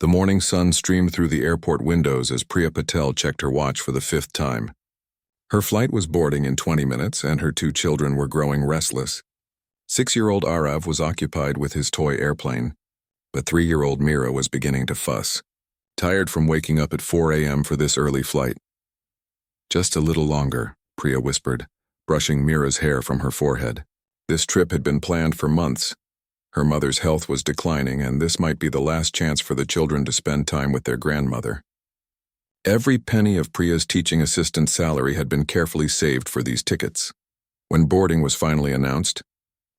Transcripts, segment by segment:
The morning sun streamed through the airport windows as Priya Patel checked her watch for the 5th time. Her flight was boarding in 20 minutes, and her 2 children were growing restless. 6-year-old Arav was occupied with his toy airplane, but 3-year-old Mira was beginning to fuss, tired from waking up at 4 a.m. for this early flight. "Just a little longer," Priya whispered, brushing Mira's hair from her forehead. This trip had been planned for months. Her mother's health was declining, and this might be the last chance for the children to spend time with their grandmother. Every penny of Priya's teaching assistant's salary had been carefully saved for these tickets. When boarding was finally announced,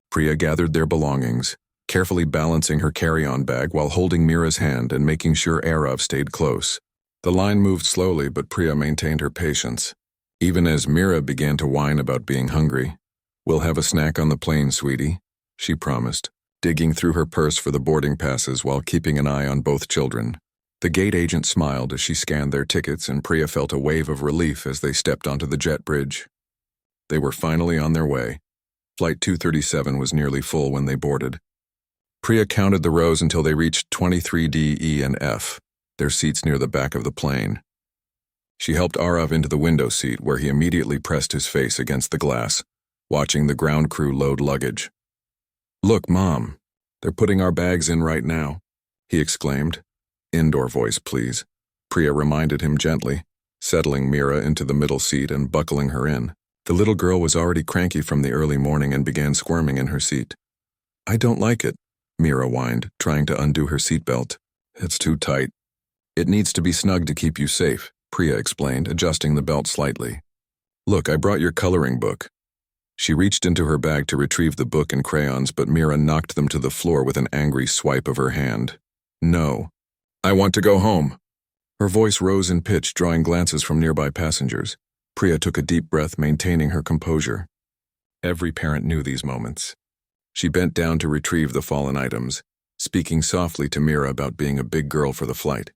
Priya gathered their belongings, carefully balancing her carry-on bag while holding Mira's hand and making sure Arav stayed close. The line moved slowly, but Priya maintained her patience. Even as Mira began to whine about being hungry, "We'll have a snack on the plane, sweetie," she promised, digging through her purse for the boarding passes while keeping an eye on both children. The gate agent smiled as she scanned their tickets, and Priya felt a wave of relief as they stepped onto the jet bridge. They were finally on their way. Flight 237 was nearly full when they boarded. Priya counted the rows until they reached 23D, E, and F, their seats near the back of the plane. She helped Arav into the window seat, where he immediately pressed his face against the glass, watching the ground crew load luggage. "Look, Mom, they're putting our bags in right now," he exclaimed. "Indoor voice, please," Priya reminded him gently, settling Mira into the middle seat and buckling her in. The little girl was already cranky from the early morning and began squirming in her seat. "I don't like it," Mira whined, trying to undo her seatbelt. "It's too tight. It needs to be snug to keep you safe," Priya explained, adjusting the belt slightly. "Look, I brought your coloring book." She reached into her bag to retrieve the book and crayons, but Mira knocked them to the floor with an angry swipe of her hand. "No. I want to go home." Her voice rose in pitch, drawing glances from nearby passengers. Priya took a deep breath, maintaining her composure. Every parent knew these moments. She bent down to retrieve the fallen items, speaking softly to Mira about being a big girl for the flight.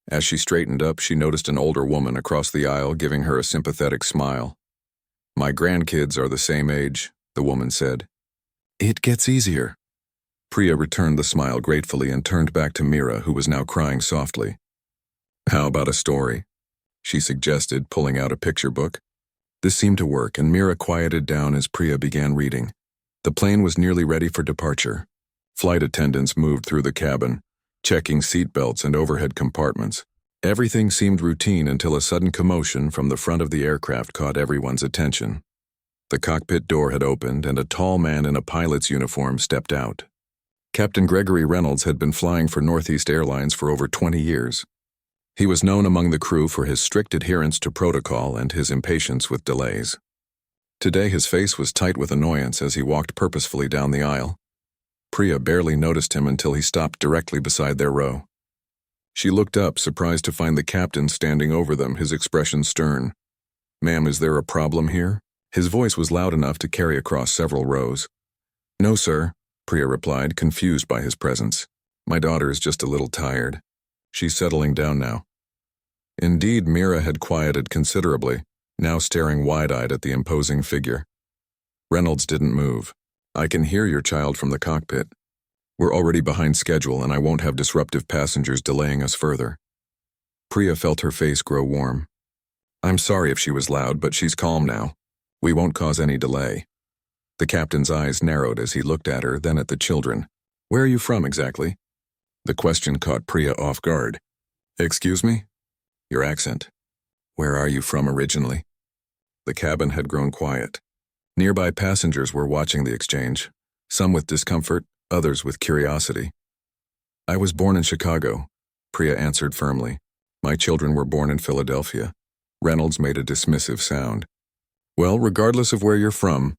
As she straightened up, she noticed an older woman across the aisle giving her a sympathetic smile. "My grandkids are the same age," the woman said. "It gets easier." Priya returned the smile gratefully and turned back to Mira, who was now crying softly. "How about a story?" she suggested, pulling out a picture book. This seemed to work, and Mira quieted down as Priya began reading. The plane was nearly ready for departure. Flight attendants moved through the cabin, checking seat belts and overhead compartments. Everything seemed routine until a sudden commotion from the front of the aircraft caught everyone's attention. The cockpit door had opened, and a tall man in a pilot's uniform stepped out. Captain Gregory Reynolds had been flying for Northeast Airlines for over 20 years. He was known among the crew for his strict adherence to protocol and his impatience with delays. Today his face was tight with annoyance as he walked purposefully down the aisle. Priya barely noticed him until he stopped directly beside their row. She looked up, surprised to find the captain standing over them, his expression stern. "Ma'am, is there a problem here?" His voice was loud enough to carry across several rows. "No, sir," Priya replied, confused by his presence. "My daughter is just a little tired. She's settling down now." Indeed, Mira had quieted considerably, now staring wide-eyed at the imposing figure. Reynolds didn't move. "I can hear your child from the cockpit. We're already behind schedule, and I won't have disruptive passengers delaying us further." Priya felt her face grow warm. "I'm sorry if she was loud, but she's calm now. We won't cause any delay." The captain's eyes narrowed as he looked at her, then at the children. "Where are you from exactly?" The question caught Priya off guard. "Excuse me?" "Your accent. Where are you from originally?" The cabin had grown quiet. Nearby passengers were watching the exchange, some with discomfort, others with curiosity. "I was born in Chicago," Priya answered firmly. "My children were born in Philadelphia." Reynolds made a dismissive sound. "Well, regardless of where you're from,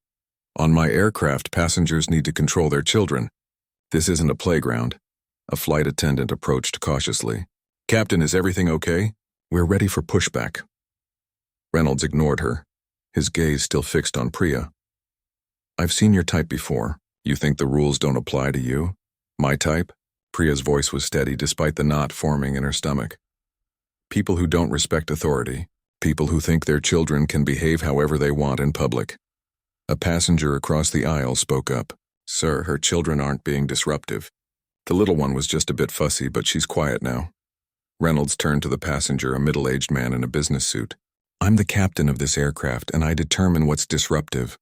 on my aircraft, passengers need to control their children. This isn't a playground." A flight attendant approached cautiously. "Captain, is everything okay? We're ready for pushback." Reynolds ignored her, his gaze still fixed on Priya. "I've seen your type before. You think the rules don't apply to you?" "My type?" Priya's voice was steady despite the knot forming in her stomach. "People who don't respect authority. People who think their children can behave however they want in public." A passenger across the aisle spoke up. "Sir, her children aren't being disruptive." The little one was just a bit fussy, but she's quiet now. Reynolds turned to the passenger, a middle-aged man in a business suit. I'm the captain of this aircraft, and I determine what's disruptive.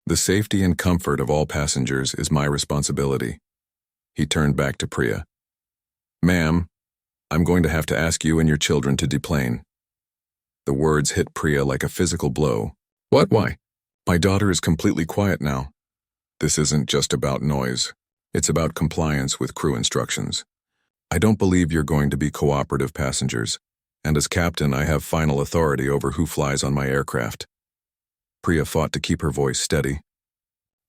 The safety and comfort of all passengers is my responsibility. He turned back to Priya. Ma'am, I'm going to have to ask you and your children to deplane. The words hit Priya like a physical blow. What? Why? My daughter is completely quiet now. This isn't just about noise. It's about compliance with crew instructions. I don't believe you're going to be cooperative passengers, and as captain I have final authority over who flies on my aircraft. Priya fought to keep her voice steady.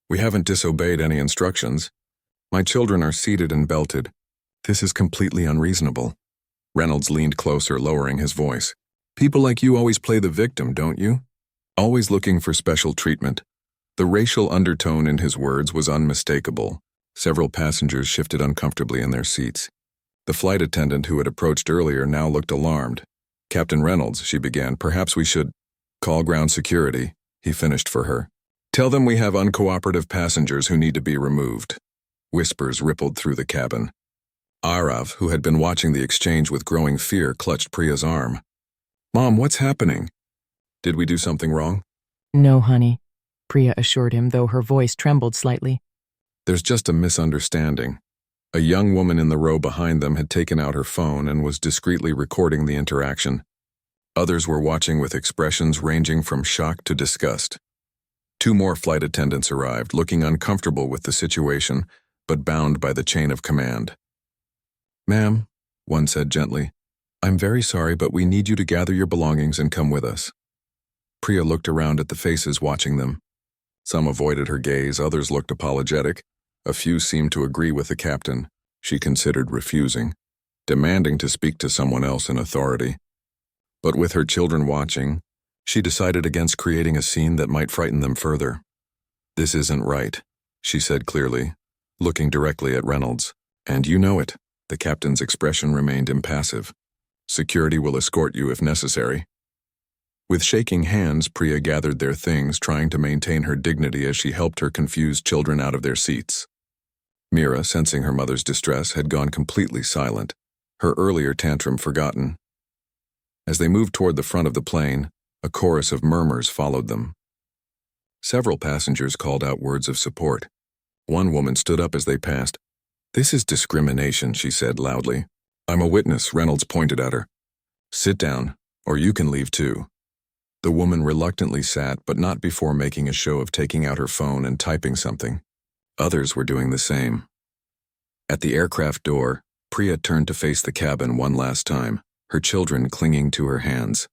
We haven't disobeyed any instructions. My children are seated and belted. This is completely unreasonable. Reynolds leaned closer, lowering his voice. People like you always play the victim, don't you? Always looking for special treatment. The racial undertone in his words was unmistakable. Several passengers shifted uncomfortably in their seats. The flight attendant who had approached earlier now looked alarmed. Captain Reynolds, she began, perhaps we should call ground security, he finished for her. Tell them we have uncooperative passengers who need to be removed. Whispers rippled through the cabin. Arav, who had been watching the exchange with growing fear, clutched Priya's arm. Mom, what's happening? Did we do something wrong? No, honey, Priya assured him, though her voice trembled slightly. There's just a misunderstanding. A young woman in the row behind them had taken out her phone and was discreetly recording the interaction. Others were watching with expressions ranging from shock to disgust. 2 more flight attendants arrived, looking uncomfortable with the situation, but bound by the chain of command. Ma'am, one said gently, I'm very sorry, but we need you to gather your belongings and come with us. Priya looked around at the faces watching them. Some avoided her gaze, others looked apologetic. A few seemed to agree with the captain. She considered refusing, demanding to speak to someone else in authority. But with her children watching, she decided against creating a scene that might frighten them further. This isn't right, she said clearly, looking directly at Reynolds. And you know it. The captain's expression remained impassive. Security will escort you if necessary. With shaking hands, Priya gathered their things, trying to maintain her dignity as she helped her confused children out of their seats. Mira, sensing her mother's distress, had gone completely silent, her earlier tantrum forgotten. As they moved toward the front of the plane, a chorus of murmurs followed them. Several passengers called out words of support. One woman stood up as they passed. This is discrimination, she said loudly. I'm a witness, Reynolds pointed at her. Sit down, or you can leave too. The woman reluctantly sat, but not before making a show of taking out her phone and typing something. Others were doing the same. At the aircraft door, Priya turned to face the cabin one last time, her children clinging to her hands.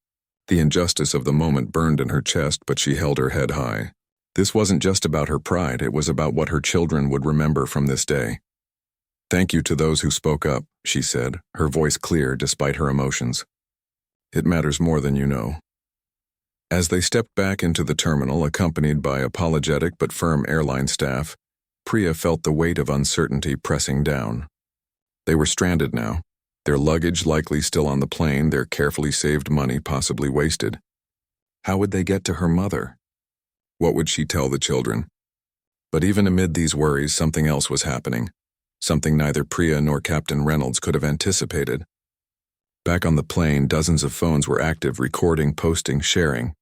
The injustice of the moment burned in her chest, but she held her head high. This wasn't just about her pride, it was about what her children would remember from this day. Thank you to those who spoke up, she said, her voice clear despite her emotions. It matters more than you know. As they stepped back into the terminal, accompanied by apologetic but firm airline staff, Priya felt the weight of uncertainty pressing down. They were stranded now, their luggage likely still on the plane, their carefully saved money possibly wasted. How would they get to her mother? What would she tell the children? But even amid these worries, something else was happening, something neither Priya nor Captain Reynolds could have anticipated. Back on the plane, dozens of phones were active, recording, posting, sharing.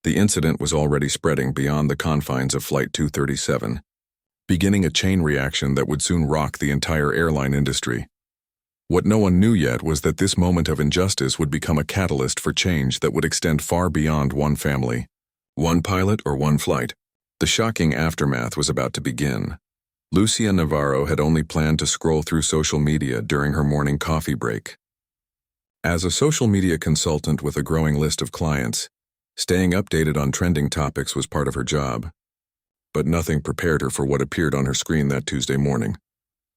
The incident was already spreading beyond the confines of Flight 237, beginning a chain reaction that would soon rock the entire airline industry. What no one knew yet was that this moment of injustice would become a catalyst for change that would extend far beyond one family, one pilot, or one flight. The shocking aftermath was about to begin. Lucia Navarro had only planned to scroll through social media during her morning coffee break. As a social media consultant with a growing list of clients, staying updated on trending topics was part of her job. But nothing prepared her for what appeared on her screen that Tuesday morning.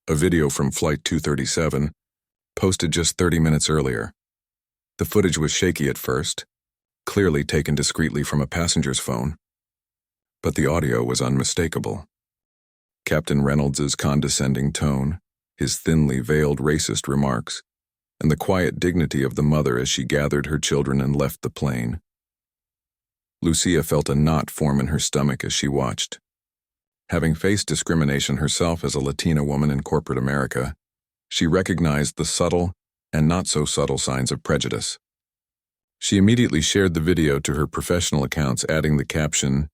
A video from Flight 237, posted just 30 minutes earlier. The footage was shaky at first, clearly taken discreetly from a passenger's phone. But the audio was unmistakable. Captain Reynolds's condescending tone, his thinly veiled racist remarks, and the quiet dignity of the mother as she gathered her children and left the plane. Lucia felt a knot form in her stomach as she watched. Having faced discrimination herself as a Latina woman in corporate America, She recognized the subtle and not so subtle signs of prejudice. She immediately shared the video to her professional accounts, adding the caption,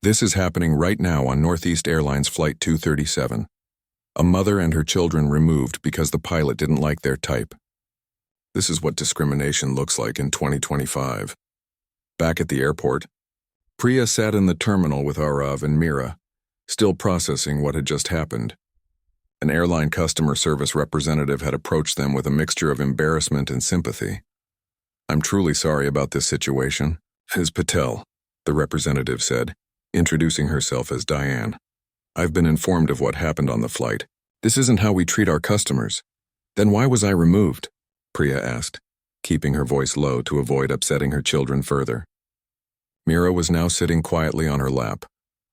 "This is happening right now on Northeast Airlines Flight 237. A mother and her children removed because the pilot didn't like their type. This is what discrimination looks like in 2025. Back at the airport, Priya sat in the terminal with Arav and Mira, still processing what had just happened. An airline customer service representative had approached them with a mixture of embarrassment and sympathy. "I'm truly sorry about this situation. Ms. Patel," the representative said, introducing herself as Diane. "I've been informed of what happened on the flight. This isn't how we treat our customers." "Then why was I removed?" Priya asked, keeping her voice low to avoid upsetting her children further. Mira was now sitting quietly on her lap,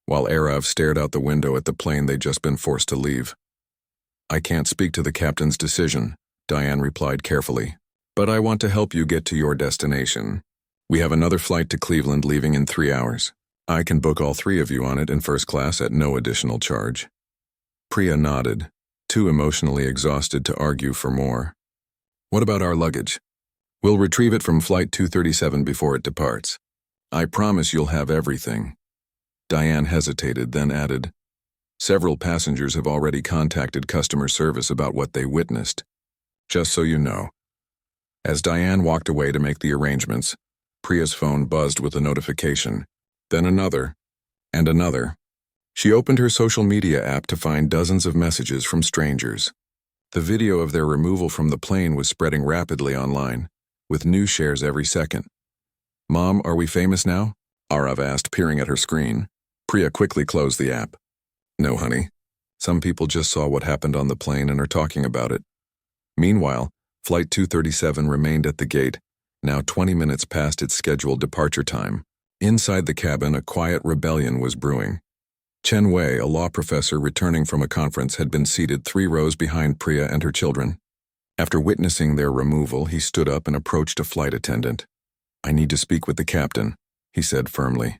while Arav stared out the window at the plane they'd just been forced to leave. "I can't speak to the captain's decision," Diane replied carefully, "but I want to help you get to your destination. We have another flight to Cleveland leaving in 3 hours. I can book all 3 of you on it in first class at no additional charge." Priya nodded, too emotionally exhausted to argue for more. "What about our luggage? We'll retrieve it from Flight 237 before it departs. I promise you'll have everything." Diane hesitated, then added, "Several passengers have already contacted customer service about what they witnessed. Just so you know." As Diane walked away to make the arrangements, Priya's phone buzzed with a notification, then another, and another. She opened her social media app to find dozens of messages from strangers. The video of their removal from the plane was spreading rapidly online, with new shares every second. "Mom, are we famous now?" Arav asked, peering at her screen. Priya quickly closed the app. "No, honey. Some people just saw what happened on the plane and are talking about it." Meanwhile, Flight 237 remained at the gate, now 20 minutes past its scheduled departure time. Inside the cabin, a quiet rebellion was brewing. Chen Wei, a law professor returning from a conference, had been seated 3 rows behind Priya and her children. After witnessing their removal, he stood up and approached a flight attendant. "I need to speak with the captain," he said firmly.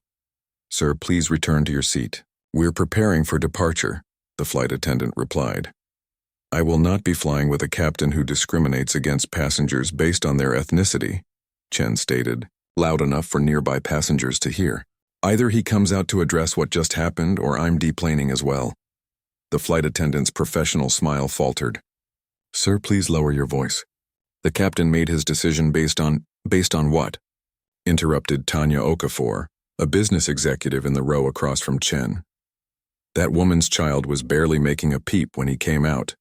"Sir, please return to your seat." "We're preparing for departure," the flight attendant replied. "I will not be flying with a captain who discriminates against passengers based on their ethnicity," Chen stated, loud enough for nearby passengers to hear. "Either he comes out to address what just happened, or I'm deplaning as well." The flight attendant's professional smile faltered. "Sir, please lower your voice. The captain made his decision based on what?" interrupted Tanya Okafor, a business executive in the row across from Chen. "That woman's child was barely making a peep when he came out.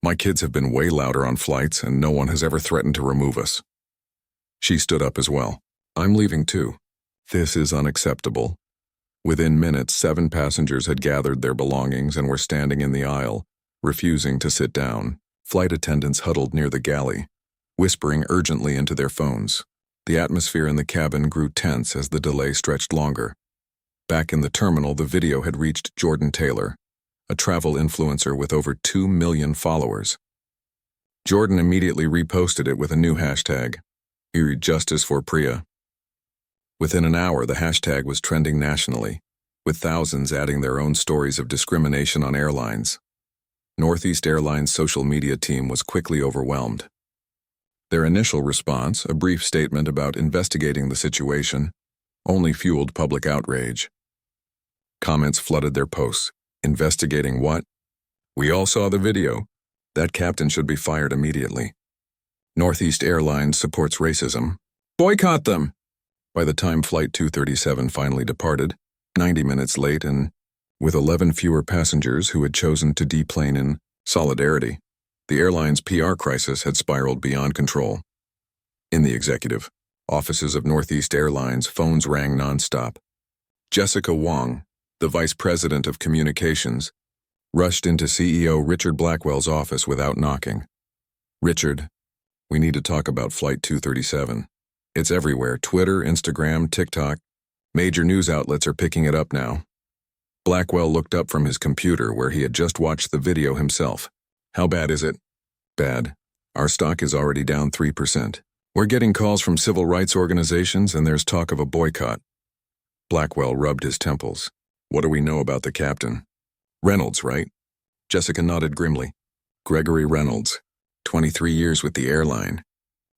My kids have been way louder on flights, and no one has ever threatened to remove us." She stood up as well. "I'm leaving too. This is unacceptable." Within minutes, 7 passengers had gathered their belongings and were standing in the aisle, refusing to sit down. Flight attendants huddled near the galley, whispering urgently into their phones. The atmosphere in the cabin grew tense as the delay stretched longer. Back in the terminal, the video had reached Jordan Taylor, a travel influencer with over 2 million followers. Jordan immediately reposted it with a new hashtag, "Justice for Priya." Within an hour, the hashtag was trending nationally, with thousands adding their own stories of discrimination on airlines. Northeast Airlines' social media team was quickly overwhelmed. Their initial response, a brief statement about investigating the situation, only fueled public outrage. Comments flooded their posts. "Investigating what? We all saw the video. That captain should be fired immediately. Northeast Airlines supports racism. Boycott them!" By the time Flight 237 finally departed, 90 minutes late and with 11 fewer passengers who had chosen to deplane in solidarity, the airline's PR crisis had spiraled beyond control. In the executive offices of Northeast Airlines, phones rang nonstop. Jessica Wong, the vice president of communications, rushed into CEO Richard Blackwell's office without knocking. "Richard, we need to talk about Flight 237. It's everywhere: Twitter, Instagram, TikTok. Major news outlets are picking it up now." Blackwell looked up from his computer where he had just watched the video himself. "How bad is it?" "Bad. Our stock is already down 3%. We're getting calls from civil rights organizations and there's talk of a boycott." Blackwell rubbed his temples. "What do we know about the captain?" "Reynolds, right?" Jessica nodded grimly. Gregory Reynolds, 23 years with the airline.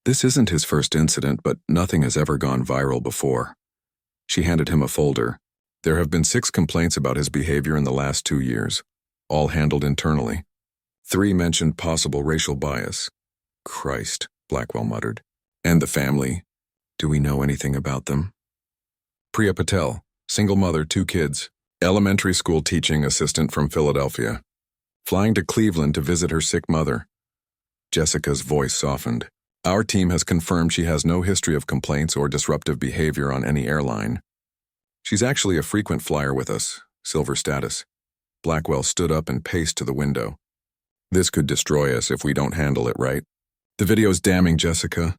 This isn't his first incident, but nothing has ever gone viral before. She handed him a folder. There have been 6 complaints about his behavior in the last 2 years, all handled internally. 3 mentioned possible racial bias. Christ, Blackwell muttered. And the family? Do we know anything about them? Priya Patel, single mother, 2 kids, elementary school teaching assistant from Philadelphia. Flying to Cleveland to visit her sick mother. Jessica's voice softened. Our team has confirmed she has no history of complaints or disruptive behavior on any airline. She's actually a frequent flyer with us, silver status. Blackwell stood up and paced to the window. This could destroy us if we don't handle it right. The video's damning, Jessica.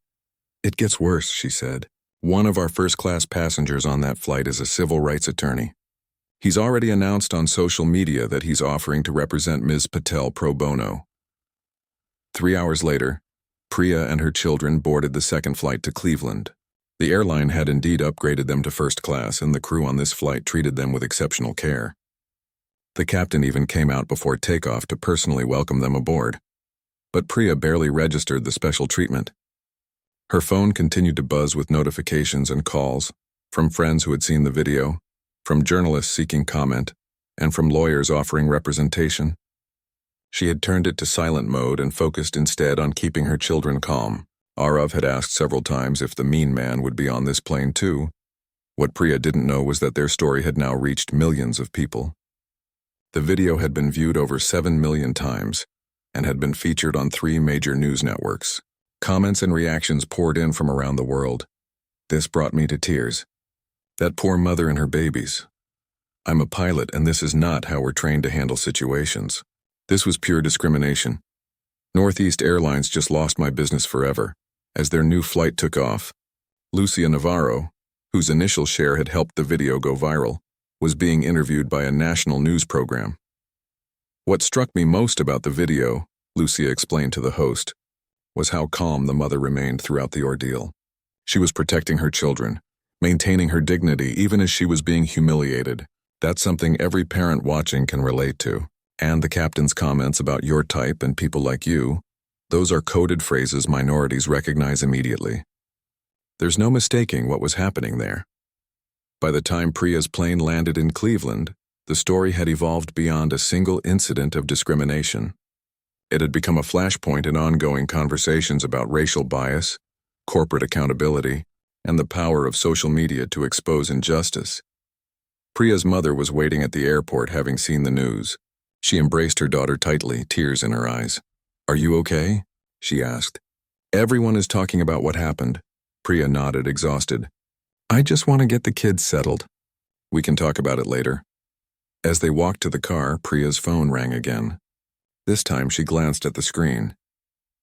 It gets worse, she said. One of our first-class passengers on that flight is a civil rights attorney. He's already announced on social media that he's offering to represent Ms. Patel pro bono. 3 hours later, Priya and her children boarded the second flight to Cleveland. The airline had indeed upgraded them to first class, and the crew on this flight treated them with exceptional care. The captain even came out before takeoff to personally welcome them aboard. But Priya barely registered the special treatment. Her phone continued to buzz with notifications and calls from friends who had seen the video, from journalists seeking comment, and from lawyers offering representation. She had turned it to silent mode and focused instead on keeping her children calm. Arav had asked several times if the mean man would be on this plane too. What Priya didn't know was that their story had now reached millions of people. The video had been viewed over 7 million times and had been featured on 3 major news networks. Comments and reactions poured in from around the world. This brought me to tears. That poor mother and her babies. I'm a pilot, and this is not how we're trained to handle situations. This was pure discrimination. Northeast Airlines just lost my business forever. As their new flight took off, Lucia Navarro, whose initial share had helped the video go viral, was being interviewed by a national news program. What struck me most about the video, Lucia explained to the host, was how calm the mother remained throughout the ordeal. She was protecting her children, maintaining her dignity even as she was being humiliated. That's something every parent watching can relate to. And the captain's comments about your type and people like you, those are coded phrases minorities recognize immediately. There's no mistaking what was happening there. By the time Priya's plane landed in Cleveland, the story had evolved beyond a single incident of discrimination. It had become a flashpoint in ongoing conversations about racial bias, corporate accountability, and the power of social media to expose injustice. Priya's mother was waiting at the airport, having seen the news. She embraced her daughter tightly, tears in her eyes. "Are you okay?" she asked. "Everyone is talking about what happened." Priya nodded, exhausted. "I just want to get the kids settled. We can talk about it later." As they walked to the car, Priya's phone rang again. This time she glanced at the screen.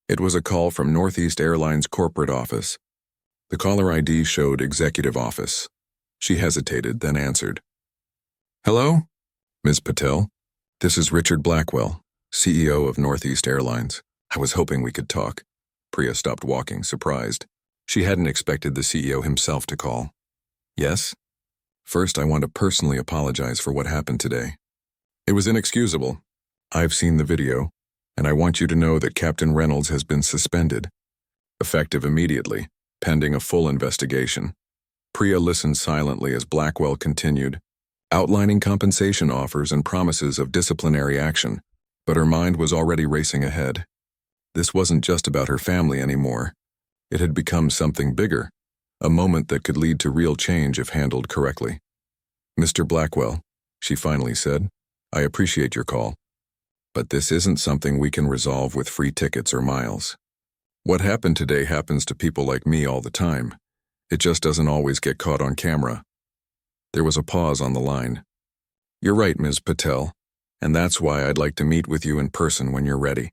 It was a call from Northeast Airlines corporate office. The caller ID showed executive office. She hesitated, then answered. "Hello? Ms. Patel? This is Richard Blackwell, CEO of Northeast Airlines. I was hoping we could talk." Priya stopped walking, surprised. She hadn't expected the CEO himself to call. "Yes? First, I want to personally apologize for what happened today. It was inexcusable. I've seen the video, and I want you to know that Captain Reynolds has been suspended, effective immediately, pending a full investigation." Priya listened silently as Blackwell continued, outlining compensation offers and promises of disciplinary action, but her mind was already racing ahead. This wasn't just about her family anymore. It had become something bigger, a moment that could lead to real change if handled correctly. "Mr. Blackwell," she finally said, "I appreciate your call, but this isn't something we can resolve with free tickets or miles. What happened today happens to people like me all the time. It just doesn't always get caught on camera." There was a pause on the line. "You're right, Ms. Patel, and that's why I'd like to meet with you in person when you're ready.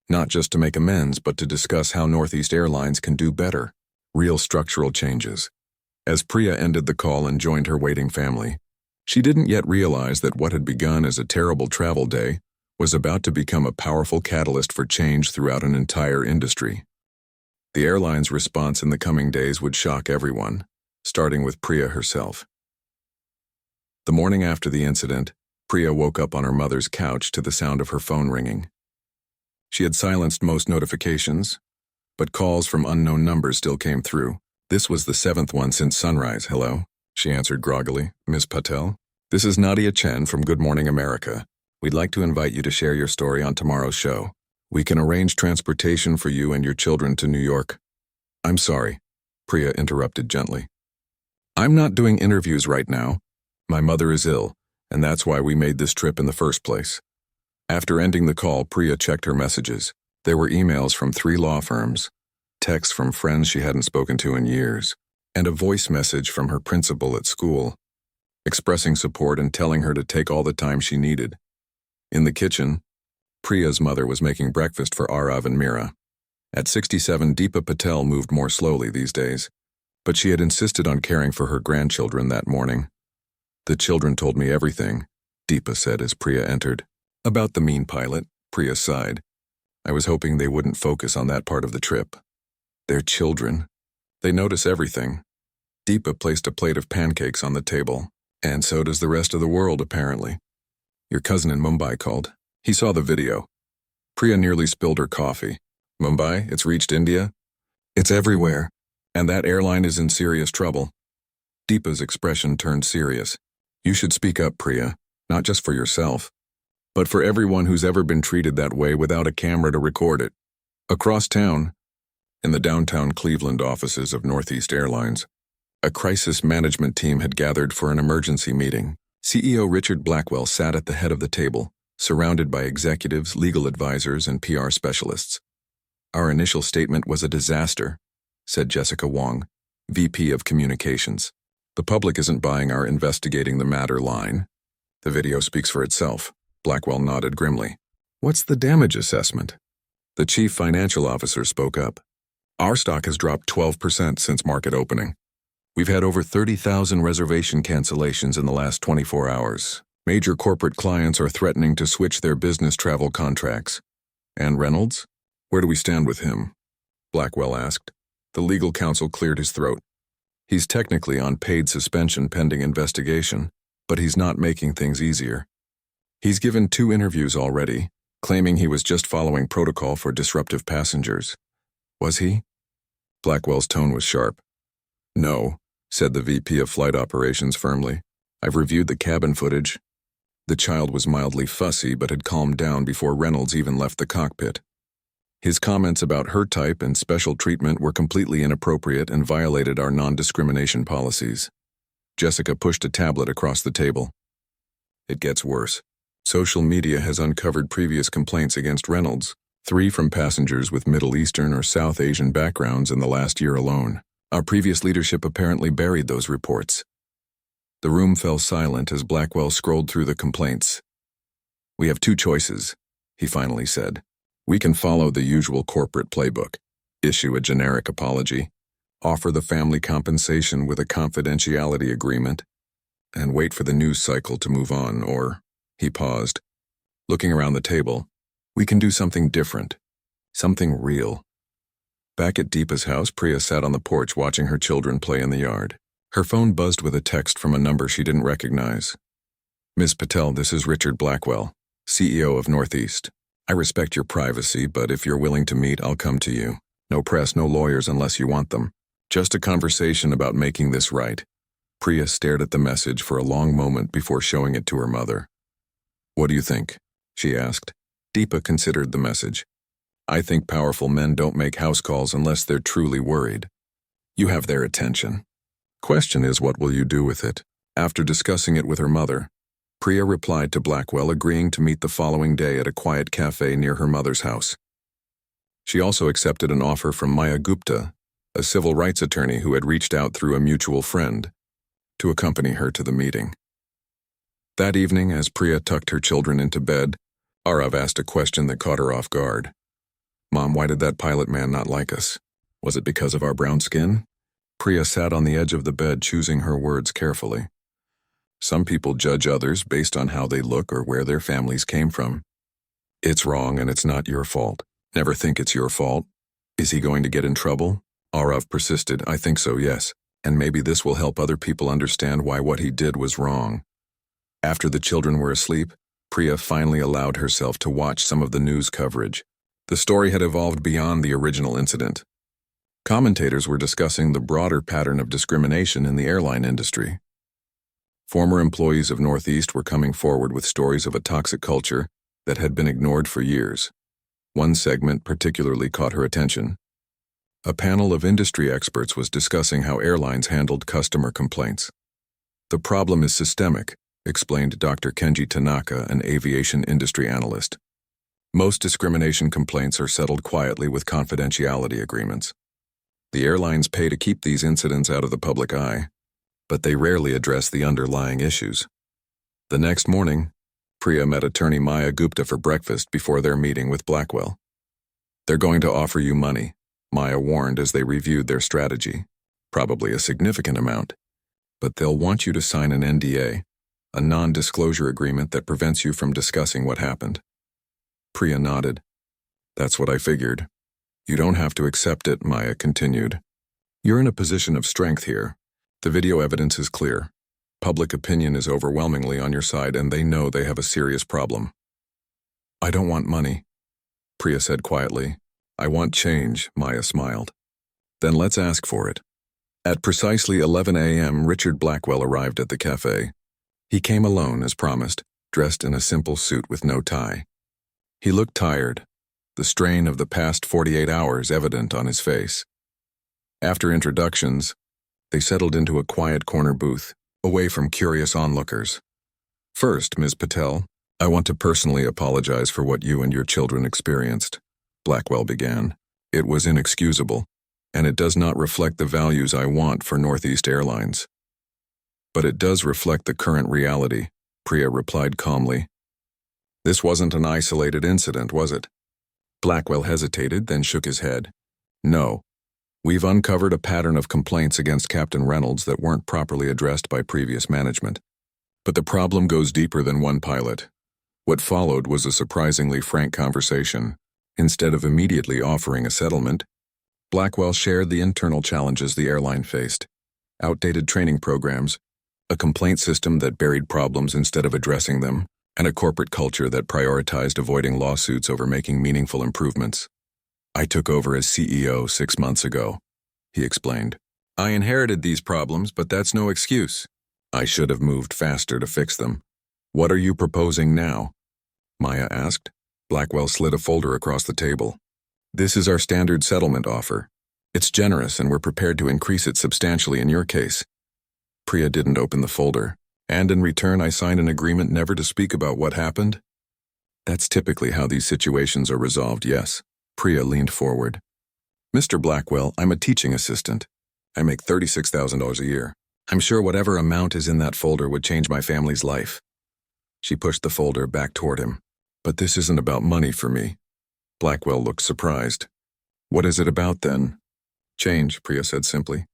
Not just to make amends, but to discuss how Northeast Airlines can do better. Real structural changes." As Priya ended the call and joined her waiting family, she didn't yet realize that what had begun as a terrible travel day was about to become a powerful catalyst for change throughout an entire industry. The airline's response in the coming days would shock everyone, starting with Priya herself. The morning after the incident, Priya woke up on her mother's couch to the sound of her phone ringing. She had silenced most notifications, but calls from unknown numbers still came through. This was the 7th one since sunrise. Hello? She answered groggily. Ms. Patel? This is Nadia Chen from Good Morning America. We'd like to invite you to share your story on tomorrow's show. We can arrange transportation for you and your children to New York. I'm sorry, Priya interrupted gently. I'm not doing interviews right now. My mother is ill, and that's why we made this trip in the first place. After ending the call, Priya checked her messages. There were emails from 3 law firms, texts from friends she hadn't spoken to in years, and a voice message from her principal at school, expressing support and telling her to take all the time she needed. In the kitchen, Priya's mother was making breakfast for Arav and Mira. At 67, Deepa Patel moved more slowly these days, but she had insisted on caring for her grandchildren that morning. The children told me everything, Deepa said as Priya entered. About the mean pilot, Priya sighed. I was hoping they wouldn't focus on that part of the trip. They're children. They notice everything. Deepa placed a plate of pancakes on the table, and so does the rest of the world, apparently. Your cousin in Mumbai called. He saw the video. Priya nearly spilled her coffee. Mumbai, it's reached India? It's everywhere, and that airline is in serious trouble. Deepa's expression turned serious. You should speak up, Priya, not just for yourself, but for everyone who's ever been treated that way without a camera to record it. Across town, in the downtown Cleveland offices of Northeast Airlines, a crisis management team had gathered for an emergency meeting. CEO Richard Blackwell sat at the head of the table, surrounded by executives, legal advisors, and PR specialists. Our initial statement was a disaster, said Jessica Wong, VP of Communications. The public isn't buying our investigating the matter line. The video speaks for itself. Blackwell nodded grimly. What's the damage assessment? The chief financial officer spoke up. Our stock has dropped 12% since market opening. We've had over 30,000 reservation cancellations in the last 24 hours. Major corporate clients are threatening to switch their business travel contracts. And Reynolds? Where do we stand with him? Blackwell asked. The legal counsel cleared his throat. He's technically on paid suspension pending investigation, but he's not making things easier. He's given 2 interviews already, claiming he was just following protocol for disruptive passengers. Was he? Blackwell's tone was sharp. No, said the VP of Flight Operations firmly. I've reviewed the cabin footage. The child was mildly fussy but had calmed down before Reynolds even left the cockpit. His comments about her type and special treatment were completely inappropriate and violated our non-discrimination policies. Jessica pushed a tablet across the table. It gets worse. Social media has uncovered previous complaints against Reynolds, 3 from passengers with Middle Eastern or South Asian backgrounds in the last year alone. Our previous leadership apparently buried those reports. The room fell silent as Blackwell scrolled through the complaints. We have 2 choices, he finally said. We can follow the usual corporate playbook, issue a generic apology, offer the family compensation with a confidentiality agreement, and wait for the news cycle to move on, or, he paused, looking around the table, we can do something different, something real. Back at Deepa's house, Priya sat on the porch watching her children play in the yard. Her phone buzzed with a text from a number she didn't recognize. Ms. Patel, this is Richard Blackwell, CEO of Northeast. I respect your privacy, but if you're willing to meet, I'll come to you. No press, no lawyers unless you want them. Just a conversation about making this right. Priya stared at the message for a long moment before showing it to her mother. What do you think? She asked. Deepa considered the message. I think powerful men don't make house calls unless they're truly worried. You have their attention. Question is, what will you do with it? After discussing it with her mother, Priya replied to Blackwell, agreeing to meet the following day at a quiet cafe near her mother's house. She also accepted an offer from Maya Gupta, a civil rights attorney who had reached out through a mutual friend, to accompany her to the meeting. That evening, as Priya tucked her children into bed, Arav asked a question that caught her off guard. Mom, why did that pilot man not like us? Was it because of our brown skin? Priya sat on the edge of the bed, choosing her words carefully. Some people judge others based on how they look or where their families came from. It's wrong and it's not your fault. Never think it's your fault. Is he going to get in trouble? Arav persisted. I think so, yes. And maybe this will help other people understand why what he did was wrong. After the children were asleep, Priya finally allowed herself to watch some of the news coverage. The story had evolved beyond the original incident. Commentators were discussing the broader pattern of discrimination in the airline industry. Former employees of Northeast were coming forward with stories of a toxic culture that had been ignored for years. One segment particularly caught her attention. A panel of industry experts was discussing how airlines handled customer complaints. "The problem is systemic," explained Dr. Kenji Tanaka, an aviation industry analyst. "Most discrimination complaints are settled quietly with confidentiality agreements. The airlines pay to keep these incidents out of the public eye, but they rarely address the underlying issues." The next morning, Priya met attorney Maya Gupta for breakfast before their meeting with Blackwell. "They're going to offer you money," Maya warned as they reviewed their strategy. "Probably a significant amount. But they'll want you to sign an NDA, a non-disclosure agreement that prevents you from discussing what happened." Priya nodded. "That's what I figured. You don't have to accept it," Maya continued. "You're in a position of strength here. The video evidence is clear. Public opinion is overwhelmingly on your side, and they know they have a serious problem." "I don't want money," Priya said quietly. "I want change," Maya smiled. "Then let's ask for it." At precisely 11 a.m., Richard Blackwell arrived at the cafe. He came alone, as promised, dressed in a simple suit with no tie. He looked tired, the strain of the past 48 hours evident on his face. After introductions, they settled into a quiet corner booth, away from curious onlookers. "First, Ms. Patel, I want to personally apologize for what you and your children experienced," Blackwell began. "It was inexcusable, and it does not reflect the values I want for Northeast Airlines." "But it does reflect the current reality," Priya replied calmly. "This wasn't an isolated incident, was it?" Blackwell hesitated, then shook his head. "No. We've uncovered a pattern of complaints against Captain Reynolds that weren't properly addressed by previous management. But the problem goes deeper than one pilot." What followed was a surprisingly frank conversation. Instead of immediately offering a settlement, Blackwell shared the internal challenges the airline faced: outdated training programs, a complaint system that buried problems instead of addressing them, and a corporate culture that prioritized avoiding lawsuits over making meaningful improvements. "I took over as CEO 6 months ago," he explained. "I inherited these problems, but that's no excuse. I should have moved faster to fix them." "What are you proposing now?" Maya asked. Blackwell slid a folder across the table. "This is our standard settlement offer. It's generous, and we're prepared to increase it substantially in your case." Priya didn't open the folder. "And in return, I signed an agreement never to speak about what happened?" "That's typically how these situations are resolved, yes." Priya leaned forward. "Mr. Blackwell, I'm a teaching assistant. I make $36,000 a year. I'm sure whatever amount is in that folder would change my family's life." She pushed the folder back toward him. "But this isn't about money for me." Blackwell looked surprised. "What is it about, then?" "Change," Priya said simply.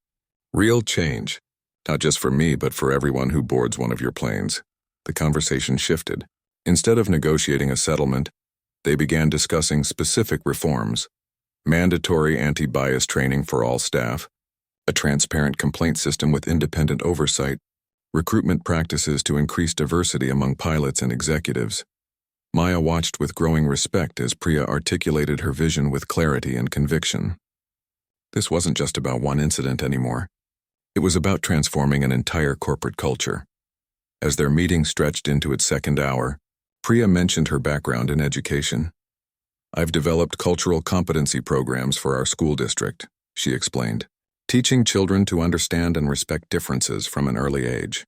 "Real change. Not just for me, but for everyone who boards one of your planes." The conversation shifted. Instead of negotiating a settlement, they began discussing specific reforms: mandatory anti-bias training for all staff, a transparent complaint system with independent oversight, recruitment practices to increase diversity among pilots and executives. Maya watched with growing respect as Priya articulated her vision with clarity and conviction. This wasn't just about one incident anymore. It was about transforming an entire corporate culture. As their meeting stretched into its second hour, Priya mentioned her background in education. "I've developed cultural competency programs for our school district," she explained, "teaching children to understand and respect differences from an early age.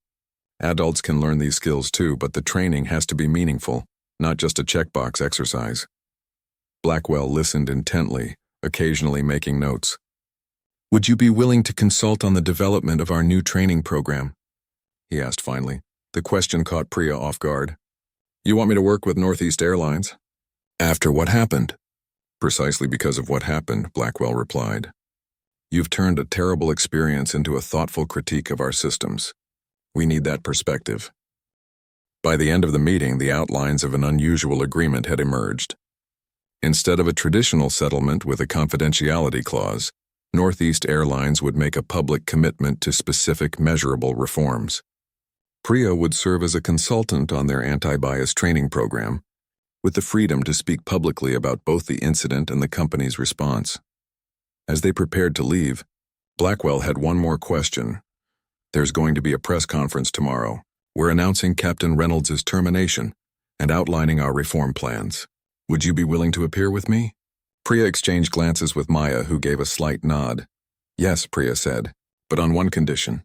Adults can learn these skills too, but the training has to be meaningful, not just a checkbox exercise." Blackwell listened intently, occasionally making notes. "Would you be willing to consult on the development of our new training program?" he asked finally. The question caught Priya off guard. "You want me to work with Northeast Airlines?" "After what happened?" "Precisely because of what happened," Blackwell replied. "You've turned a terrible experience into a thoughtful critique of our systems. We need that perspective." By the end of the meeting, the outlines of an unusual agreement had emerged. Instead of a traditional settlement with a confidentiality clause, Northeast Airlines would make a public commitment to specific measurable reforms. Priya would serve as a consultant on their anti-bias training program, with the freedom to speak publicly about both the incident and the company's response. As they prepared to leave, Blackwell had one more question. There's going to be a press conference tomorrow. We're announcing Captain Reynolds' termination and outlining our reform plans. Would you be willing to appear with me? Priya exchanged glances with Maya, who gave a slight nod. Yes, Priya said, but on one condition.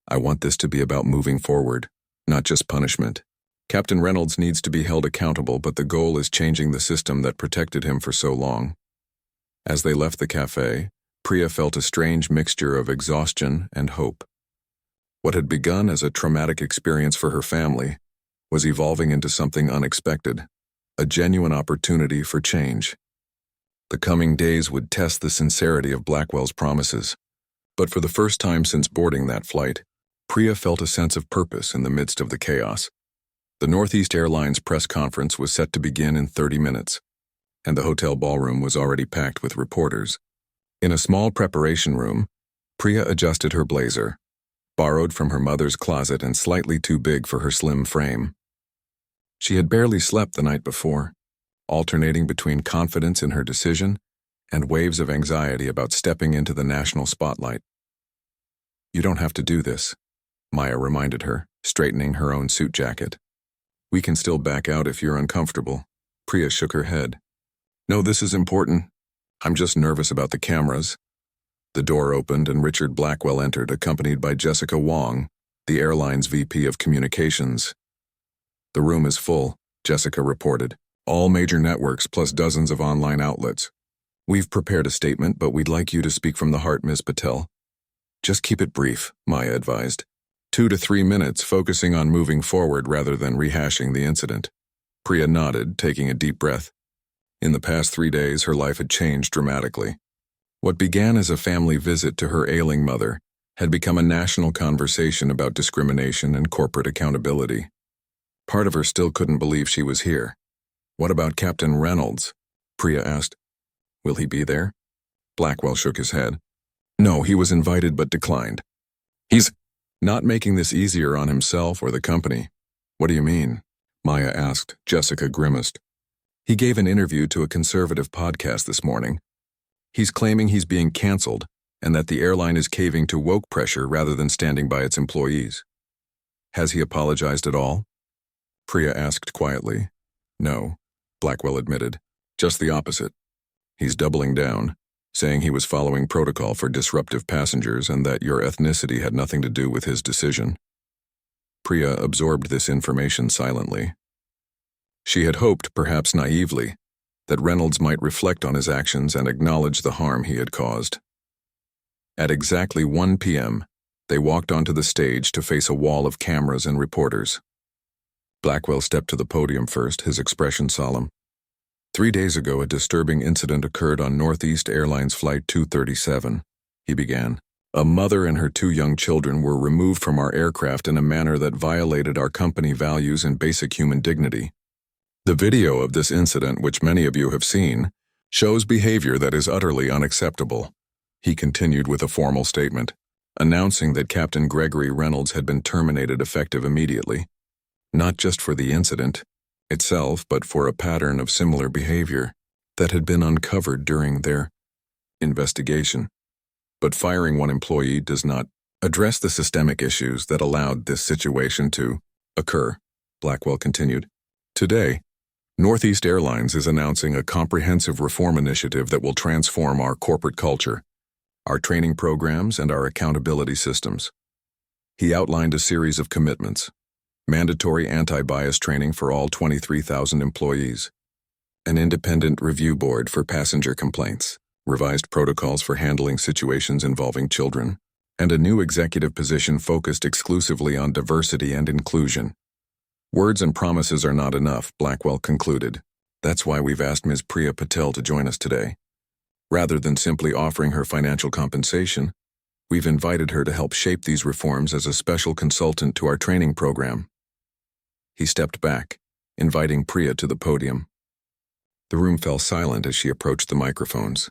I want this to be about moving forward, not just punishment. Captain Reynolds needs to be held accountable, but the goal is changing the system that protected him for so long. As they left the cafe, Priya felt a strange mixture of exhaustion and hope. What had begun as a traumatic experience for her family was evolving into something unexpected, a genuine opportunity for change. The coming days would test the sincerity of Blackwell's promises, but for the first time since boarding that flight, Priya felt a sense of purpose in the midst of the chaos. The Northeast Airlines press conference was set to begin in 30 minutes, and the hotel ballroom was already packed with reporters. In a small preparation room, Priya adjusted her blazer, borrowed from her mother's closet and slightly too big for her slim frame. She had barely slept the night before, alternating between confidence in her decision and waves of anxiety about stepping into the national spotlight. You don't have to do this, Maya reminded her, straightening her own suit jacket. We can still back out if you're uncomfortable. Priya shook her head. No, this is important. I'm just nervous about the cameras. The door opened and Richard Blackwell entered, accompanied by Jessica Wong, the airline's VP of Communications. The room is full, Jessica reported. All major networks plus dozens of online outlets. We've prepared a statement, but we'd like you to speak from the heart, Ms. Patel. Just keep it brief, Maya advised. 2 to 3 minutes, focusing on moving forward rather than rehashing the incident. Priya nodded, taking a deep breath. In the past 3 days, her life had changed dramatically. What began as a family visit to her ailing mother had become a national conversation about discrimination and corporate accountability. Part of her still couldn't believe she was here. What about Captain Reynolds? Priya asked. Will he be there? Blackwell shook his head. No, he was invited but declined. He's not making this easier on himself or the company. What do you mean? Maya asked. Jessica grimaced. He gave an interview to a conservative podcast this morning. He's claiming he's being canceled and that the airline is caving to woke pressure rather than standing by its employees. Has he apologized at all? Priya asked quietly. No, Blackwell admitted. Just the opposite. He's doubling down, saying he was following protocol for disruptive passengers and that your ethnicity had nothing to do with his decision. Priya absorbed this information silently. She had hoped, perhaps naively, that Reynolds might reflect on his actions and acknowledge the harm he had caused. At exactly 1 p.m., they walked onto the stage to face a wall of cameras and reporters. Blackwell stepped to the podium first, his expression solemn. 3 days ago, a disturbing incident occurred on Northeast Airlines Flight 237, he began. A mother and her 2 young children were removed from our aircraft in a manner that violated our company values and basic human dignity. The video of this incident, which many of you have seen, shows behavior that is utterly unacceptable. He continued with a formal statement, announcing that Captain Gregory Reynolds had been terminated effective immediately, not just for the incident itself, but for a pattern of similar behavior that had been uncovered during their investigation. But firing one employee does not address the systemic issues that allowed this situation to occur, Blackwell continued. Today, Northeast Airlines is announcing a comprehensive reform initiative that will transform our corporate culture, our training programs, and our accountability systems. He outlined a series of commitments: mandatory anti-bias training for all 23,000 employees, an independent review board for passenger complaints, revised protocols for handling situations involving children, and a new executive position focused exclusively on diversity and inclusion. Words and promises are not enough, Blackwell concluded. That's why we've asked Ms. Priya Patel to join us today. Rather than simply offering her financial compensation, we've invited her to help shape these reforms as a special consultant to our training program. He stepped back, inviting Priya to the podium. The room fell silent as she approached the microphones.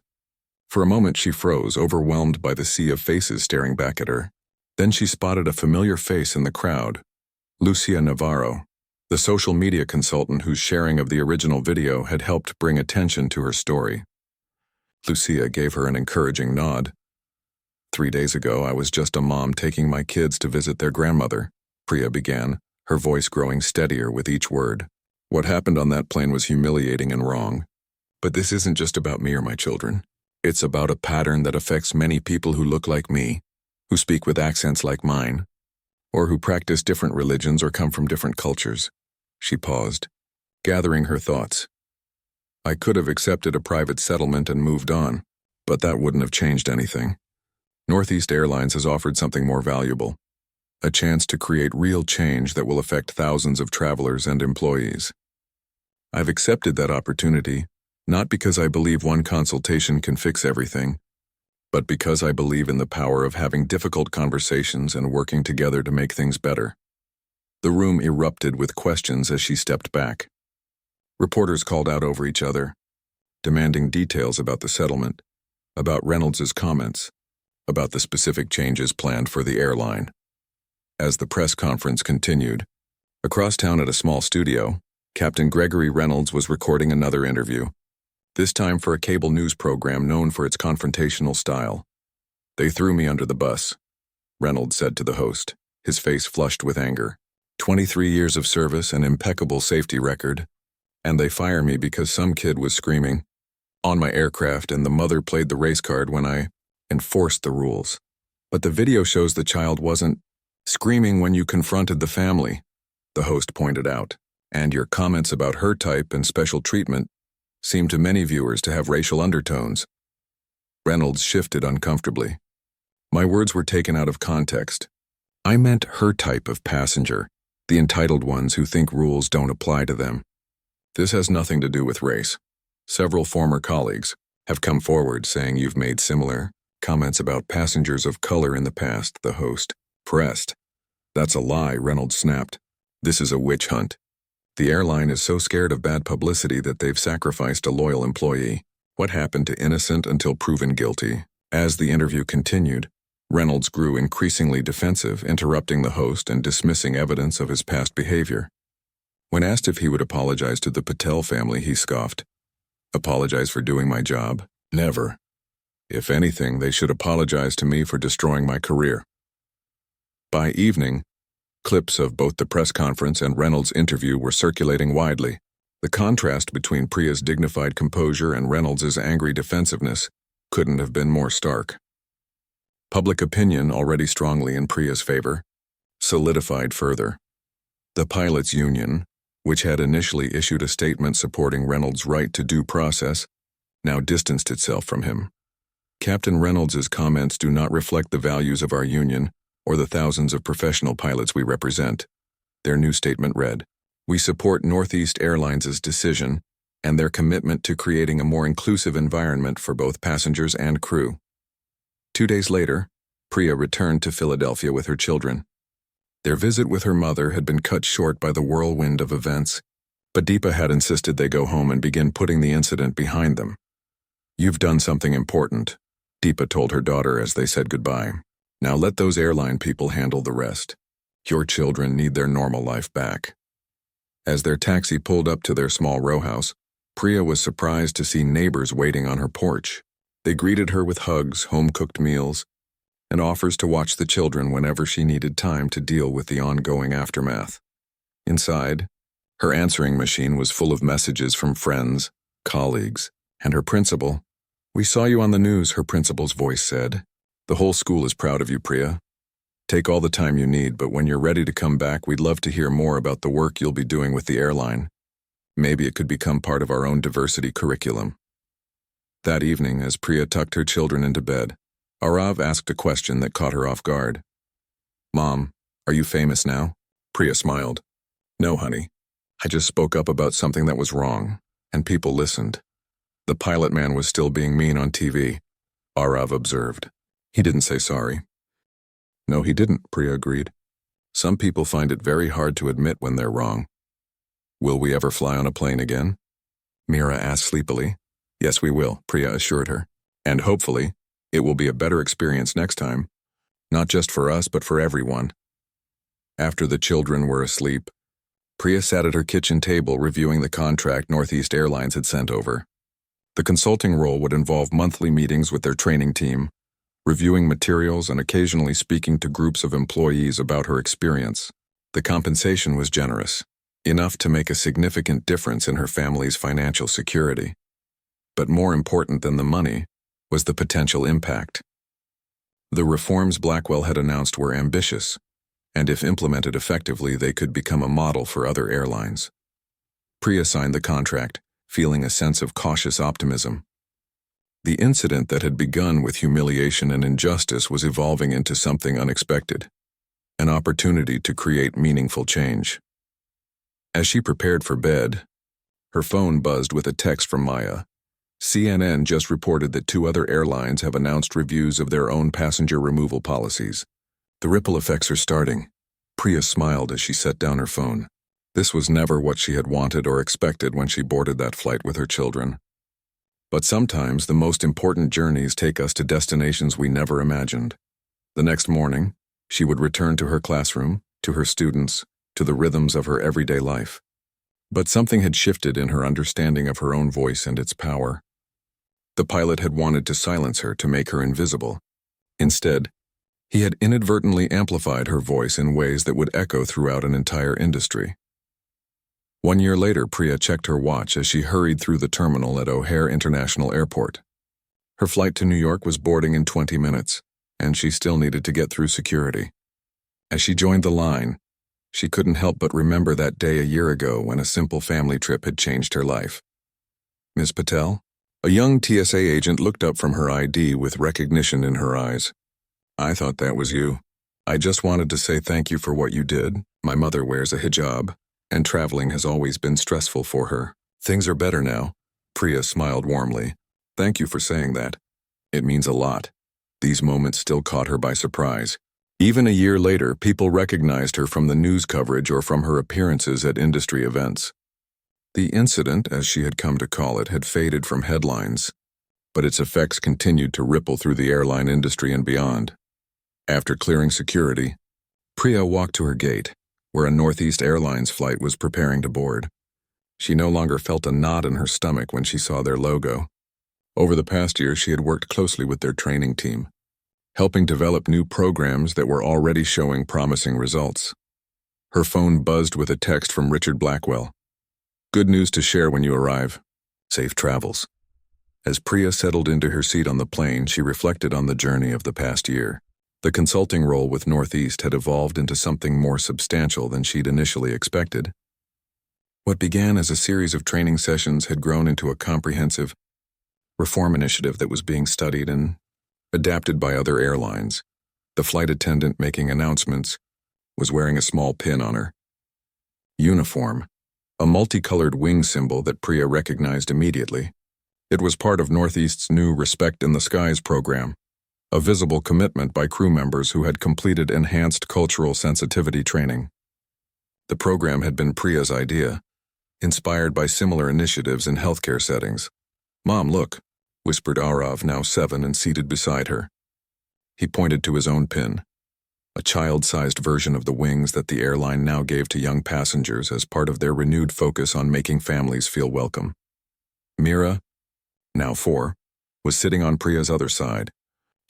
For a moment she froze, overwhelmed by the sea of faces staring back at her. Then she spotted a familiar face in the crowd, Lucia Navarro, the social media consultant whose sharing of the original video had helped bring attention to her story. Lucia gave her an encouraging nod. 3 days ago, I was just a mom taking my kids to visit their grandmother, Priya began, her voice growing steadier with each word. What happened on that plane was humiliating and wrong. But this isn't just about me or my children. It's about a pattern that affects many people who look like me, who speak with accents like mine, or who practice different religions or come from different cultures. She paused, gathering her thoughts. I could have accepted a private settlement and moved on, but that wouldn't have changed anything. Northeast Airlines has offered something more valuable, a chance to create real change that will affect thousands of travelers and employees. I've accepted that opportunity, not because I believe one consultation can fix everything, but because I believe in the power of having difficult conversations and working together to make things better. The room erupted with questions as she stepped back. Reporters called out over each other, demanding details about the settlement, about Reynolds's comments, about the specific changes planned for the airline. As the press conference continued, across town at a small studio, Captain Gregory Reynolds was recording another interview, this time for a cable news program known for its confrontational style. They threw me under the bus, Reynolds said to the host, his face flushed with anger. 23 years of service, an impeccable safety record, and they fire me because some kid was screaming on my aircraft and the mother played the race card when I enforced the rules. But the video shows the child wasn't screaming when you confronted the family, the host pointed out, and your comments about her type and special treatment seem to many viewers to have racial undertones. Reynolds shifted uncomfortably. My words were taken out of context. I meant her type of passenger, the entitled ones who think rules don't apply to them. This has nothing to do with race. Several former colleagues have come forward saying you've made similar comments about passengers of color in the past, the host pressed. That's a lie, Reynolds snapped. This is a witch hunt. The airline is so scared of bad publicity that they've sacrificed a loyal employee. What happened to innocent until proven guilty? As the interview continued, Reynolds grew increasingly defensive, interrupting the host and dismissing evidence of his past behavior. When asked if he would apologize to the Patel family, he scoffed. Apologize for doing my job? Never. If anything, they should apologize to me for destroying my career. By evening, clips of both the press conference and Reynolds' interview were circulating widely. The contrast between Priya's dignified composure and Reynolds' angry defensiveness couldn't have been more stark. Public opinion, already strongly in Priya's favor, solidified further. The pilots' union, which had initially issued a statement supporting Reynolds' right to due process, now distanced itself from him. Captain Reynolds' comments do not reflect the values of our union or the thousands of professional pilots we represent. Their new statement read, "We support Northeast Airlines' decision and their commitment to creating a more inclusive environment for both passengers and crew." 2 days later, Priya returned to Philadelphia with her children. Their visit with her mother had been cut short by the whirlwind of events, but Deepa had insisted they go home and begin putting the incident behind them. "You've done something important," Deepa told her daughter as they said goodbye. "Now let those airline people handle the rest. Your children need their normal life back." As their taxi pulled up to their small row house, Priya was surprised to see neighbors waiting on her porch. They greeted her with hugs, home-cooked meals, and offers to watch the children whenever she needed time to deal with the ongoing aftermath. Inside, her answering machine was full of messages from friends, colleagues, and her principal. "We saw you on the news," her principal's voice said. "The whole school is proud of you, Priya. Take all the time you need, but when you're ready to come back, we'd love to hear more about the work you'll be doing with the airline. Maybe it could become part of our own diversity curriculum." That evening, as Priya tucked her children into bed, Arav asked a question that caught her off guard. "Mom, are you famous now?" Priya smiled. "No, honey. I just spoke up about something that was wrong, and people listened. The pilot man was still being mean on TV," Arav observed. "He didn't say sorry." "No, he didn't," Priya agreed. "Some people find it very hard to admit when they're wrong." "Will we ever fly on a plane again?" Mira asked sleepily. "Yes, we will," Priya assured her. "And hopefully, it will be a better experience next time. Not just for us, but for everyone." After the children were asleep, Priya sat at her kitchen table reviewing the contract Northeast Airlines had sent over. The consulting role would involve monthly meetings with their training team, reviewing materials and occasionally speaking to groups of employees about her experience. The compensation was generous, enough to make a significant difference in her family's financial security. But more important than the money was the potential impact. The reforms Blackwell had announced were ambitious, and if implemented effectively, they could become a model for other airlines. Priya signed the contract, feeling a sense of cautious optimism. The incident that had begun with humiliation and injustice was evolving into something unexpected, an opportunity to create meaningful change. As she prepared for bed, her phone buzzed with a text from Maya. CNN just reported that 2 other airlines have announced reviews of their own passenger removal policies. The ripple effects are starting. Priya smiled as she set down her phone. This was never what she had wanted or expected when she boarded that flight with her children. But sometimes the most important journeys take us to destinations we never imagined. The next morning, she would return to her classroom, to her students, to the rhythms of her everyday life. But something had shifted in her understanding of her own voice and its power. The pilot had wanted to silence her, to make her invisible. Instead, he had inadvertently amplified her voice in ways that would echo throughout an entire industry. 1 year later, Priya checked her watch as she hurried through the terminal at O'Hare International Airport. Her flight to New York was boarding in 20 minutes, and she still needed to get through security. As she joined the line, she couldn't help but remember that day a year ago when a simple family trip had changed her life. "Ms. Patel?" A young TSA agent looked up from her ID with recognition in her eyes. "I thought that was you. I just wanted to say thank you for what you did. My mother wears a hijab, and traveling has always been stressful for her. Things are better now." Priya smiled warmly. "Thank you for saying that. It means a lot." These moments still caught her by surprise. Even a year later, people recognized her from the news coverage or from her appearances at industry events. The incident, as she had come to call it, had faded from headlines, but its effects continued to ripple through the airline industry and beyond. After clearing security, Priya walked to her gate, where a Northeast Airlines flight was preparing to board. She no longer felt a knot in her stomach when she saw their logo. Over the past year, she had worked closely with their training team, helping develop new programs that were already showing promising results. Her phone buzzed with a text from Richard Blackwell. "Good news to share when you arrive. Safe travels." As Priya settled into her seat on the plane, she reflected on the journey of the past year. The consulting role with Northeast had evolved into something more substantial than she'd initially expected. What began as a series of training sessions had grown into a comprehensive reform initiative that was being studied and adapted by other airlines. The flight attendant making announcements was wearing a small pin on her uniform, a multicolored wing symbol that Priya recognized immediately. It was part of Northeast's new Respect in the Skies program, a visible commitment by crew members who had completed enhanced cultural sensitivity training. The program had been Priya's idea, inspired by similar initiatives in healthcare settings. "Mom, look," whispered Arav, now 7 and seated beside her. He pointed to his own pin, a child-sized version of the wings that the airline now gave to young passengers as part of their renewed focus on making families feel welcome. Mira, now 4, was sitting on Priya's other side,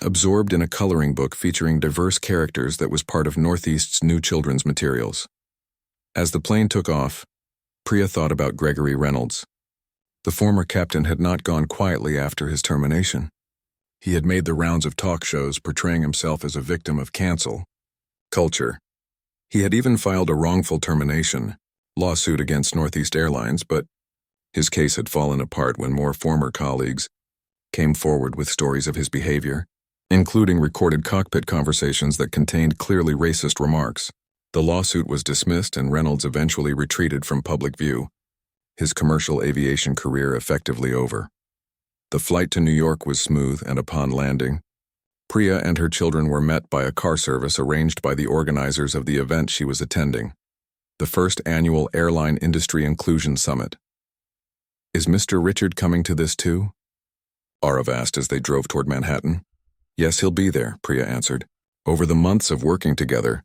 absorbed in a coloring book featuring diverse characters that was part of Northeast's new children's materials. As the plane took off, Priya thought about Gregory Reynolds. The former captain had not gone quietly after his termination. He had made the rounds of talk shows portraying himself as a victim of cancel culture. He had even filed a wrongful termination lawsuit against Northeast Airlines, but his case had fallen apart when more former colleagues came forward with stories of his behavior, including recorded cockpit conversations that contained clearly racist remarks. The lawsuit was dismissed and Reynolds eventually retreated from public view, his commercial aviation career effectively over. The flight to New York was smooth, and upon landing, Priya and her children were met by a car service arranged by the organizers of the event she was attending, the first annual Airline Industry Inclusion Summit. "Is Mr. Richard coming to this too?" Arav asked as they drove toward Manhattan. "Yes, he'll be there," Priya answered. Over the months of working together,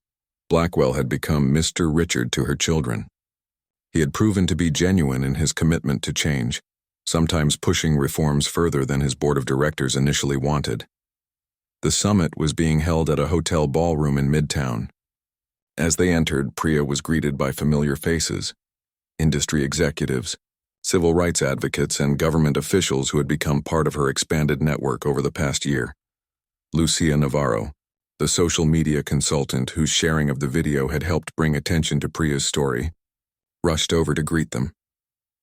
Blackwell had become Mr. Richard to her children. He had proven to be genuine in his commitment to change, sometimes pushing reforms further than his board of directors initially wanted. The summit was being held at a hotel ballroom in Midtown. As they entered, Priya was greeted by familiar faces, industry executives, civil rights advocates, and government officials who had become part of her expanded network over the past year. Lucia Navarro, the social media consultant whose sharing of the video had helped bring attention to Priya's story, rushed over to greet them.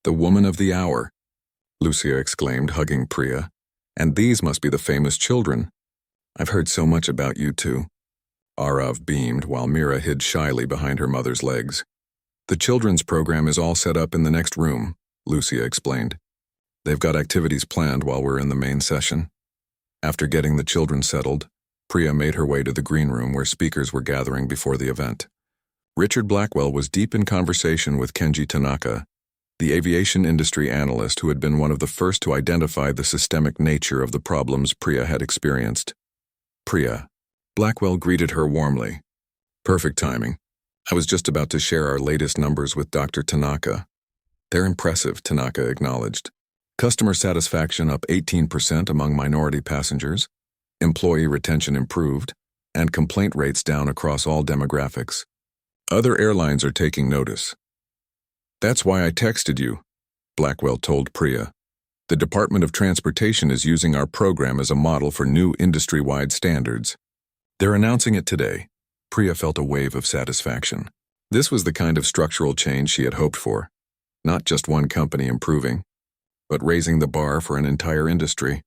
"The woman of the hour," Lucia exclaimed, hugging Priya. "And these must be the famous children. I've heard so much about you two." Arav beamed while Mira hid shyly behind her mother's legs. "The children's program is all set up in the next room," Lucia explained. "They've got activities planned while we're in the main session." After getting the children settled, Priya made her way to the green room where speakers were gathering before the event. Richard Blackwell was deep in conversation with Kenji Tanaka, the aviation industry analyst who had been one of the first to identify the systemic nature of the problems Priya had experienced. "Priya," Blackwell greeted her warmly. "Perfect timing. I was just about to share our latest numbers with Dr. Tanaka." "They're impressive," Tanaka acknowledged. "Customer satisfaction up 18% among minority passengers, employee retention improved, and complaint rates down across all demographics. Other airlines are taking notice." "That's why I texted you," Blackwell told Priya. "The Department of Transportation is using our program as a model for new industry-wide standards. They're announcing it today." Priya felt a wave of satisfaction. This was the kind of structural change she had hoped for. Not just one company improving, but raising the bar for an entire industry.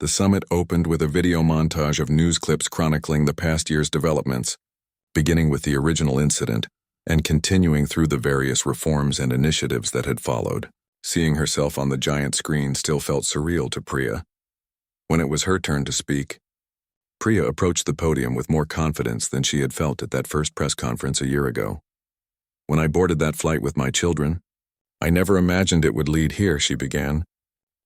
The summit opened with a video montage of news clips chronicling the past year's developments, beginning with the original incident and continuing through the various reforms and initiatives that had followed. Seeing herself on the giant screen still felt surreal to Priya. When it was her turn to speak, Priya approached the podium with more confidence than she had felt at that first press conference a year ago. "When I boarded that flight with my children, I never imagined it would lead here," she began.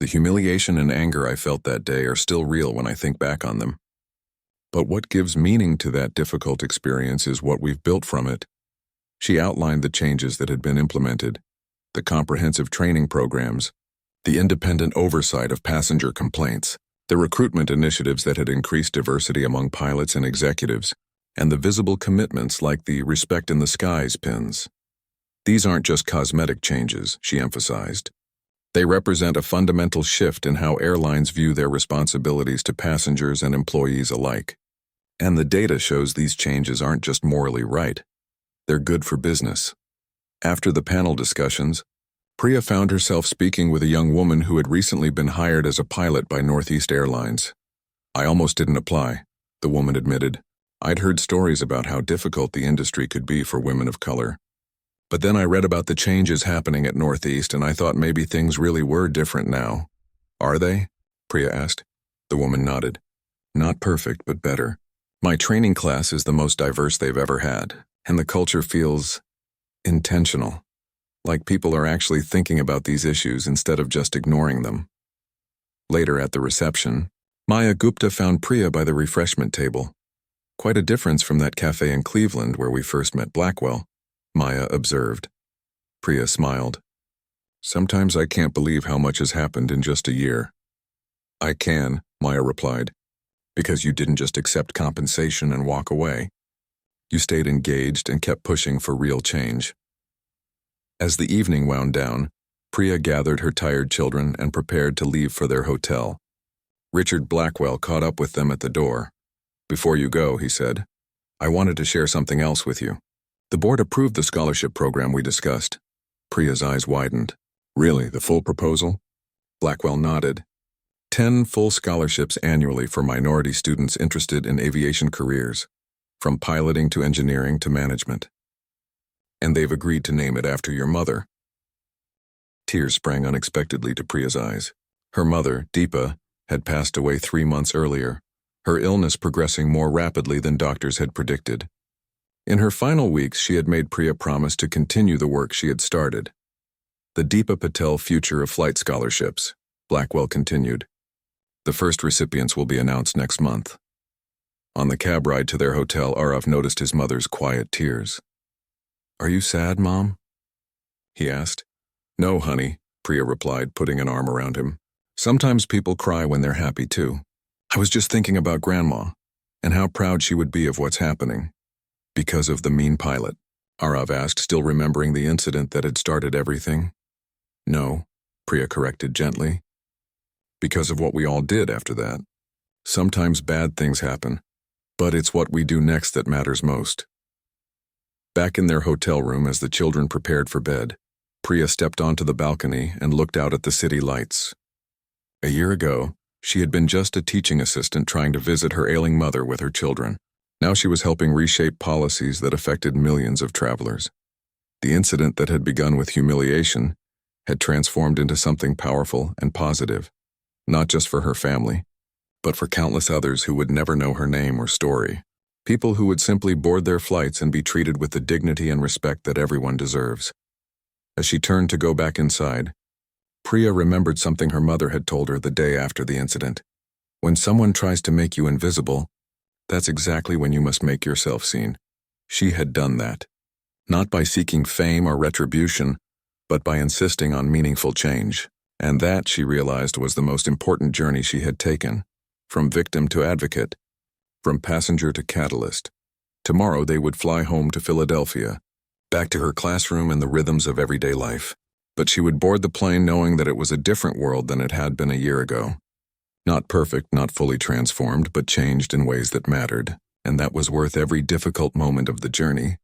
"The humiliation and anger I felt that day are still real when I think back on them. But what gives meaning to that difficult experience is what we've built from it." She outlined the changes that had been implemented, the comprehensive training programs, the independent oversight of passenger complaints, the recruitment initiatives that had increased diversity among pilots and executives, and the visible commitments like the Respect in the Skies pins. "These aren't just cosmetic changes," she emphasized. "They represent a fundamental shift in how airlines view their responsibilities to passengers and employees alike. And the data shows these changes aren't just morally right. They're good for business." After the panel discussions, Priya found herself speaking with a young woman who had recently been hired as a pilot by Northeast Airlines. "I almost didn't apply," the woman admitted. "I'd heard stories about how difficult the industry could be for women of color. But then I read about the changes happening at Northeast and I thought maybe things really were different now." "Are they?" Priya asked. The woman nodded. "Not perfect, but better. My training class is the most diverse they've ever had, and the culture feels intentional. Like people are actually thinking about these issues instead of just ignoring them." Later at the reception, Maya Gupta found Priya by the refreshment table. "Quite a difference from that cafe in Cleveland where we first met Blackwell," Maya observed. Priya smiled. "Sometimes I can't believe how much has happened in just a year." "I can," Maya replied, "because you didn't just accept compensation and walk away. You stayed engaged and kept pushing for real change." As the evening wound down, Priya gathered her tired children and prepared to leave for their hotel. Richard Blackwell caught up with them at the door. "Before you go," he said, "I wanted to share something else with you. The board approved the scholarship program we discussed." Priya's eyes widened. "Really, the full proposal?" Blackwell nodded. 10 full scholarships annually for minority students interested in aviation careers, from piloting to engineering to management. And they've agreed to name it after your mother." Tears sprang unexpectedly to Priya's eyes. Her mother, Deepa, had passed away 3 months earlier, her illness progressing more rapidly than doctors had predicted. In her final weeks, she had made Priya promise to continue the work she had started. "The Deepa Patel Future of Flight Scholarships," Blackwell continued. "The first recipients will be announced next month." On the cab ride to their hotel, Arav noticed his mother's quiet tears. "Are you sad, Mom?" he asked. No, honey, Priya replied, putting an arm around him. Sometimes people cry when they're happy too. I was just thinking about Grandma, and how proud she would be of what's happening. Because of the mean pilot, Arav asked, still remembering the incident that had started everything. No, Priya corrected gently. Because of what we all did after that. Sometimes bad things happen, but it's what we do next that matters most. Back in their hotel room as the children prepared for bed, Priya stepped onto the balcony and looked out at the city lights. A year ago, she had been just a teaching assistant trying to visit her ailing mother with her children. Now she was helping reshape policies that affected millions of travelers. The incident that had begun with humiliation had transformed into something powerful and positive, not just for her family, but for countless others who would never know her name or story. People who would simply board their flights and be treated with the dignity and respect that everyone deserves. As she turned to go back inside, Priya remembered something her mother had told her the day after the incident. When someone tries to make you invisible, that's exactly when you must make yourself seen. She had done that. Not by seeking fame or retribution, but by insisting on meaningful change. And that, she realized, was the most important journey she had taken. From victim to advocate, from passenger to catalyst. Tomorrow they would fly home to Philadelphia, back to her classroom and the rhythms of everyday life. But she would board the plane knowing that it was a different world than it had been a year ago. Not perfect, not fully transformed, but changed in ways that mattered, and that was worth every difficult moment of the journey.